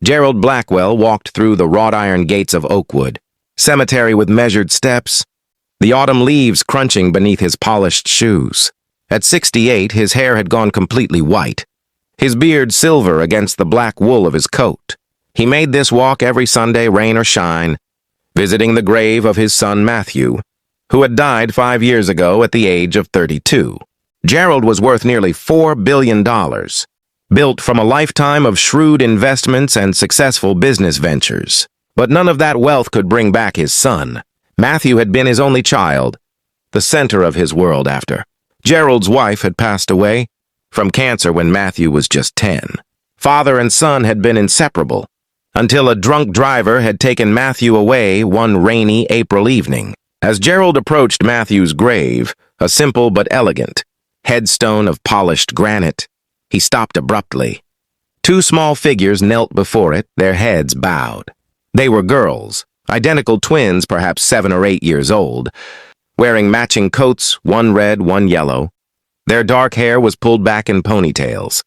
Gerald Blackwell walked through the wrought iron gates of Oakwood, cemetery with measured steps, the autumn leaves crunching beneath his polished shoes. At 68, his hair had gone completely white, his beard silver against the black wool of his coat. He made this walk every Sunday, rain or shine, visiting the grave of his son Matthew, who had died 5 years ago at the age of 32. Gerald was worth nearly $4 billion, built from a lifetime of shrewd investments and successful business ventures. But none of that wealth could bring back his son. Matthew had been his only child, the center of his world after. Gerald's wife had passed away from cancer when Matthew was just 10. Father and son had been inseparable, until a drunk driver had taken Matthew away one rainy April evening. As Gerald approached Matthew's grave, a simple but elegant headstone of polished granite, he stopped abruptly. Two small figures knelt before it, their heads bowed. They were girls, identical twins, perhaps 7 or 8 years old, wearing matching coats, one red, one yellow. Their dark hair was pulled back in ponytails,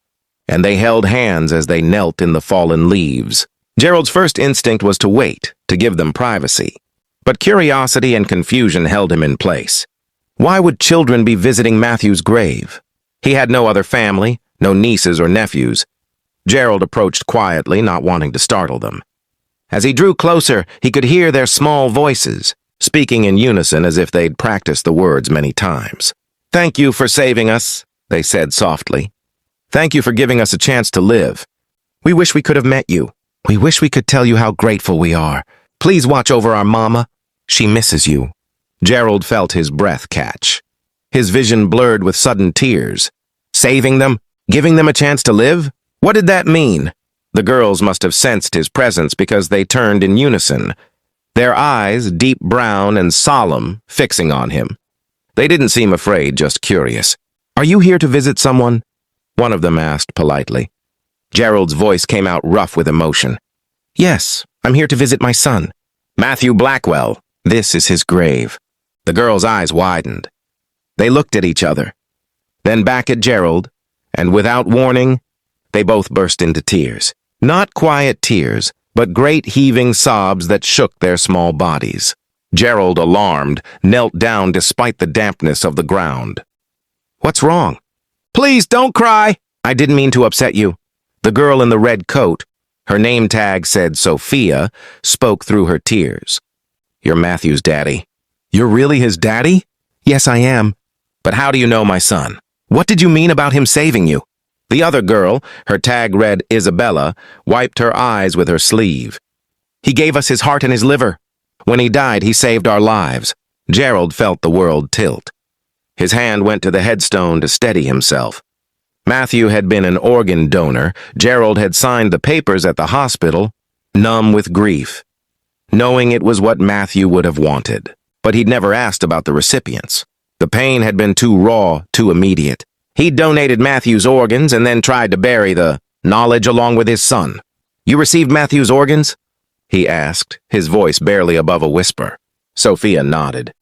and they held hands as they knelt in the fallen leaves. Gerald's first instinct was to wait, to give them privacy. But curiosity and confusion held him in place. Why would children be visiting Matthew's grave? He had no other family, no nieces or nephews. Gerald approached quietly, not wanting to startle them. As he drew closer, he could hear their small voices, speaking in unison as if they'd practiced the words many times. "Thank you for saving us," they said softly. "Thank you for giving us a chance to live. We wish we could have met you. We wish we could tell you how grateful we are. Please watch over our mama. She misses you." Gerald felt his breath catch. His vision blurred with sudden tears. Saving them? Giving them a chance to live? What did that mean? The girls must have sensed his presence because they turned in unison, their eyes deep brown and solemn, fixing on him. They didn't seem afraid, just curious. "Are you here to visit someone?" one of them asked politely. Gerald's voice came out rough with emotion. "Yes, I'm here to visit my son, Matthew Blackwell. This is his grave." The girls' eyes widened. They looked at each other, then back at Gerald, and without warning, they both burst into tears. Not quiet tears, but great heaving sobs that shook their small bodies. Gerald, alarmed, knelt down despite the dampness of the ground. "What's wrong?" "Please, don't cry!" "I didn't mean to upset you." The girl in the red coat, her name tag said Sophia, spoke through her tears. "You're Matthew's daddy." "You're really his daddy?" "Yes, I am." "But how do you know my son? What did you mean about him saving you?" The other girl, her tag read Isabella, wiped her eyes with her sleeve. "He gave us his heart and his liver. When he died, he saved our lives." Gerald felt the world tilt. His hand went to the headstone to steady himself. Matthew had been an organ donor. Gerald had signed the papers at the hospital, numb with grief, knowing it was what Matthew would have wanted. But he'd never asked about the recipients. The pain had been too raw, too immediate. He'd donated Matthew's organs and then tried to bury the knowledge along with his son. "You received Matthew's organs?" he asked, his voice barely above a whisper. Sophia nodded.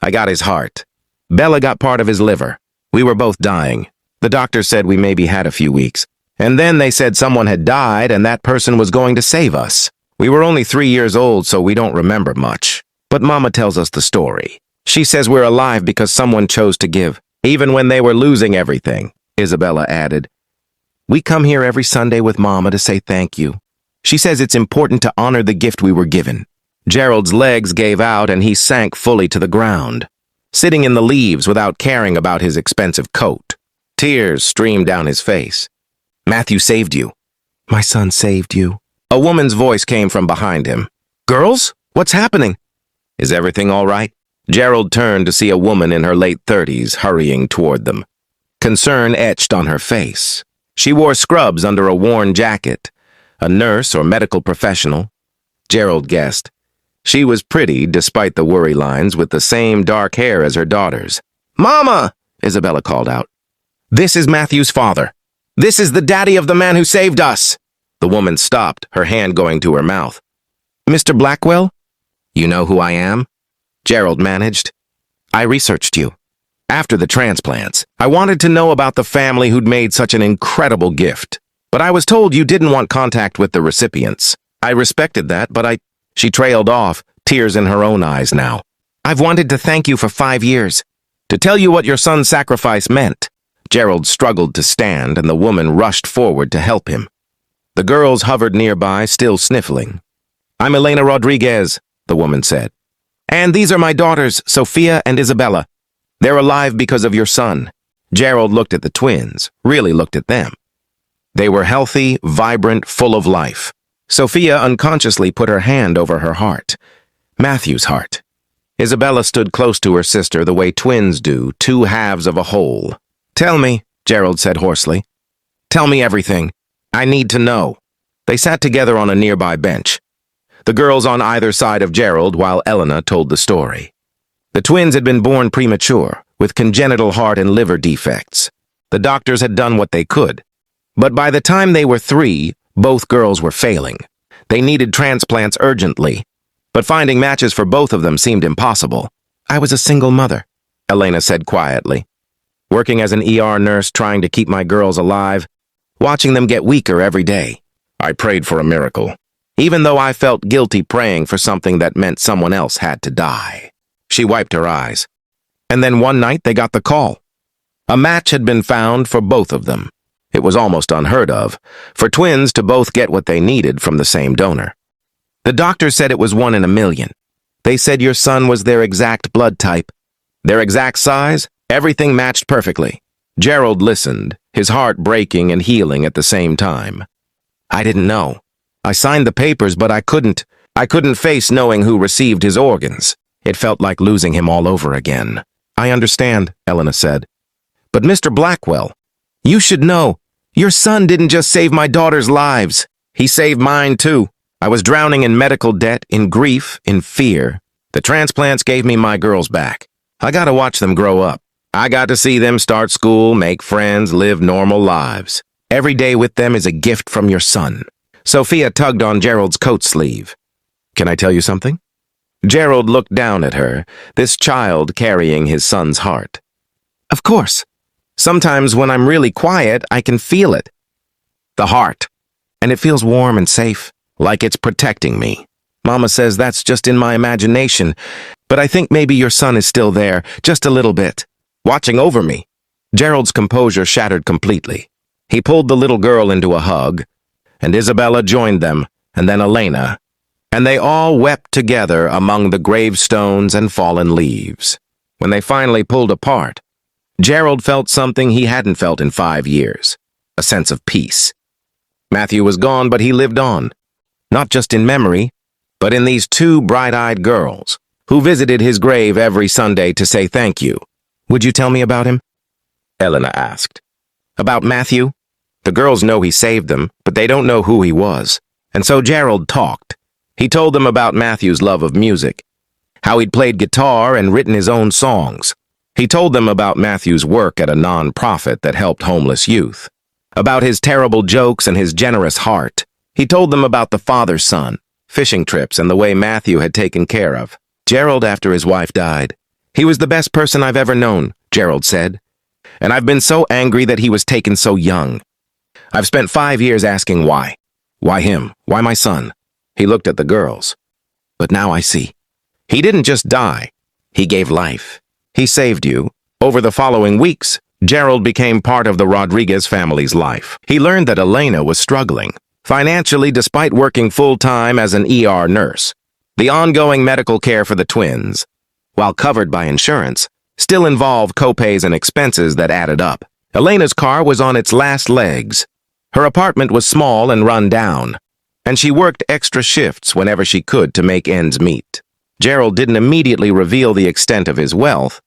"I got his heart. Bella got part of his liver. We were both dying. The doctor said we maybe had a few weeks. And then they said someone had died and that person was going to save us. We were only 3 years old, so we don't remember much. But Mama tells us the story. She says we're alive because someone chose to give, even when they were losing everything," Isabella added. "We come here every Sunday with Mama to say thank you. She says it's important to honor the gift we were given." Gerald's legs gave out and he sank fully to the ground, sitting in the leaves without caring about his expensive coat. Tears streamed down his face. "Matthew saved you." "My son saved you." A woman's voice came from behind him. "Girls, what's happening?" "Is everything all right?" Gerald turned to see a woman in her late 30s hurrying toward them. Concern etched on her face. She wore scrubs under a worn jacket. A nurse or medical professional, Gerald guessed. She was pretty, despite the worry lines, with the same dark hair as her daughters. "Mama!" Isabella called out. "This is Matthew's father. This is the daddy of the man who saved us." The woman stopped, her hand going to her mouth. "Mr. Blackwell? You know who I am?" Gerald managed. "I researched you. After the transplants, I wanted to know about the family who'd made such an incredible gift. But I was told you didn't want contact with the recipients. I respected that, but She trailed off, tears in her own eyes now. I've wanted to thank you for 5 years. To tell you what your son's sacrifice meant. Gerald struggled to stand, and the woman rushed forward to help him. The girls hovered nearby, still sniffling. I'm Elena Rodriguez, the woman said. And these are my daughters, Sophia and Isabella. They're alive because of your son. Gerald looked at the twins, really looked at them. They were healthy, vibrant, full of life. Sophia unconsciously put her hand over her heart. Matthew's heart. Isabella stood close to her sister the way twins do, two halves of a whole. Tell me, Gerald said hoarsely. Tell me everything. I need to know. They sat together on a nearby bench. The girls on either side of Gerald while Elena told the story. The twins had been born premature, with congenital heart and liver defects. The doctors had done what they could. But by the time they were 3, both girls were failing. They needed transplants urgently. But finding matches for both of them seemed impossible. I was a single mother, Elena said quietly. Working as an ER nurse trying to keep my girls alive, watching them get weaker every day. I prayed for a miracle, even though I felt guilty praying for something that meant someone else had to die. She wiped her eyes. And then one night they got the call. A match had been found for both of them. It was almost unheard of, for twins to both get what they needed from the same donor. The doctor said it was 1 in a million. They said your son was their exact blood type. Their exact size, everything matched perfectly. Gerald listened, his heart breaking and healing at the same time. I didn't know. I signed the papers, but I couldn't face knowing who received his organs. It felt like losing him all over again. I understand, Elena said. But Mr. Blackwell, you should know. Your son didn't just save my daughter's lives. He saved mine too. I was drowning in medical debt, in grief, in fear. The transplants gave me my girls back. I got to watch them grow up. I got to see them start school, make friends, live normal lives. Every day with them is a gift from your son. Sophia tugged on Gerald's coat sleeve. Can I tell you something? Gerald looked down at her, this child carrying his son's heart. Of course. Sometimes when I'm really quiet, I can feel it. The heart. And it feels warm and safe, like it's protecting me. Mama says that's just in my imagination, but I think maybe your son is still there, just a little bit, watching over me. Gerald's composure shattered completely. He pulled the little girl into a hug, and Isabella joined them, and then Elena, and they all wept together among the gravestones and fallen leaves. When they finally pulled apart, Gerald felt something he hadn't felt in 5 years, a sense of peace. Matthew was gone, but he lived on, not just in memory, but in these 2 bright-eyed girls who visited his grave every Sunday to say thank you. Would you tell me about him? Elena asked. About Matthew? The girls know he saved them, but they don't know who he was. And so Gerald talked. He told them about Matthew's love of music, how he'd played guitar and written his own songs. He told them about Matthew's work at a non-profit that helped homeless youth, about his terrible jokes and his generous heart. He told them about the father-son, fishing trips, and the way Matthew had taken care of Gerald after his wife died. He was the best person I've ever known, Gerald said. And I've been so angry that he was taken so young. I've spent 5 years asking why. Why him? Why my son? He looked at the girls. But now I see. He didn't just die. He gave life. He saved you. Over the following weeks, Gerald became part of the Rodriguez family's life. He learned that Elena was struggling financially despite working full-time as an ER nurse. The ongoing medical care for the twins, while covered by insurance, still involved co-pays and expenses that added up. Elena's car was on its last legs. Her apartment was small and run down, and she worked extra shifts whenever she could to make ends meet. Gerald didn't immediately reveal the extent of his wealth,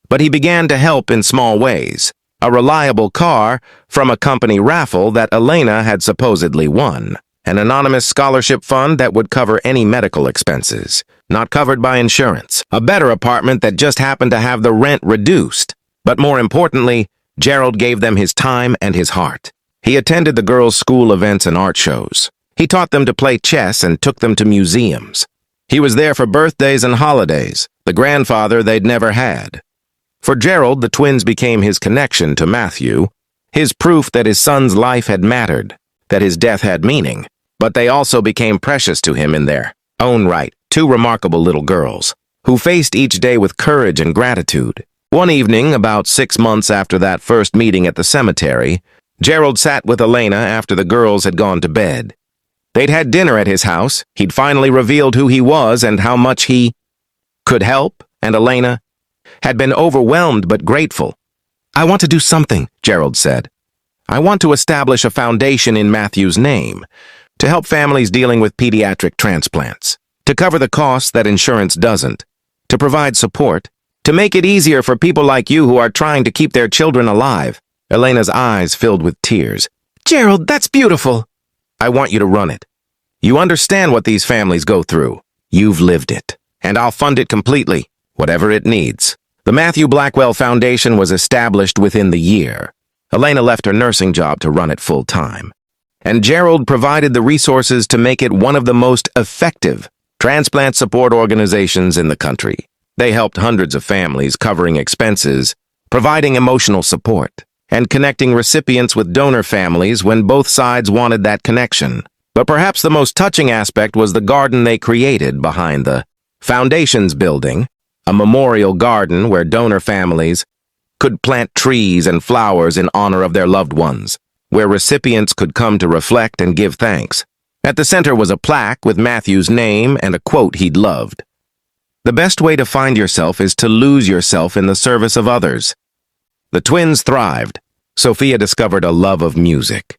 but he began to help in small ways. A reliable car from a company raffle that Elena had supposedly won. An anonymous scholarship fund that would cover any medical expenses, not covered by insurance. A better apartment that just happened to have the rent reduced. But more importantly, Gerald gave them his time and his heart. He attended the girls' school events and art shows. He taught them to play chess and took them to museums. He was there for birthdays and holidays, the grandfather they'd never had. For Gerald, the twins became his connection to Matthew, his proof that his son's life had mattered. that his death had meaning, but they also became precious to him in their own right. Two remarkable little girls, who faced each day with courage and gratitude. One evening, about 6 months after that first meeting at the cemetery, Gerald sat with Elena after the girls had gone to bed. They'd had dinner at his house. He'd finally revealed who he was and how much he could help, and Elena had been overwhelmed but grateful. "I want to do something," Gerald said. "I want to establish a foundation in Matthew's name to help families dealing with pediatric transplants, to cover the costs that insurance doesn't, to provide support, to make it easier for people like you who are trying to keep their children alive." Elena's eyes filled with tears. "Gerald, that's beautiful." "I want you to run it. You understand what these families go through. You've lived it. And I'll fund it completely, whatever it needs." The Matthew Blackwell Foundation was established within the year. Elena left her nursing job to run it full-time. And Gerald provided the resources to make it one of the most effective transplant support organizations in the country. They helped hundreds of families, covering expenses, providing emotional support, and connecting recipients with donor families when both sides wanted that connection. But perhaps the most touching aspect was the garden they created behind the Foundation's building, a memorial garden where donor families could plant trees and flowers in honor of their loved ones, where recipients could come to reflect and give thanks. At the center was a plaque with Matthew's name and a quote he'd loved. "The best way to find yourself is to lose yourself in the service of others." The twins thrived. Sophia discovered a love of music.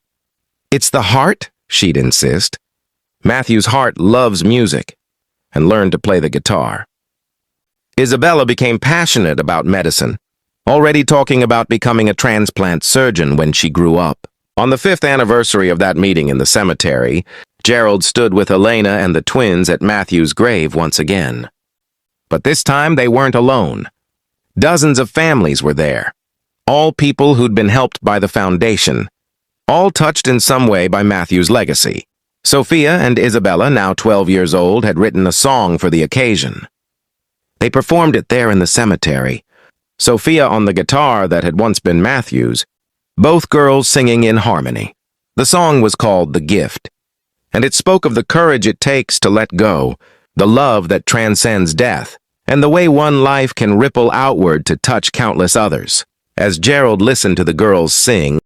"It's the heart," she'd insist. Matthew's heart loves music and learned to play the guitar. Isabella became passionate about medicine, already talking about becoming a transplant surgeon when she grew up. On the 5th anniversary of that meeting in the cemetery, Gerald stood with Elena and the twins at Matthew's grave once again. But this time they weren't alone. Dozens of families were there, all people who'd been helped by the foundation, all touched in some way by Matthew's legacy. Sophia and Isabella, now 12 years old, had written a song for the occasion. They performed it there in the cemetery, Sophia on the guitar that had once been Matthew's, both girls singing in harmony. The song was called "The Gift," and it spoke of the courage it takes to let go, the love that transcends death, and the way one life can ripple outward to touch countless others. As Gerald listened to the girls sing,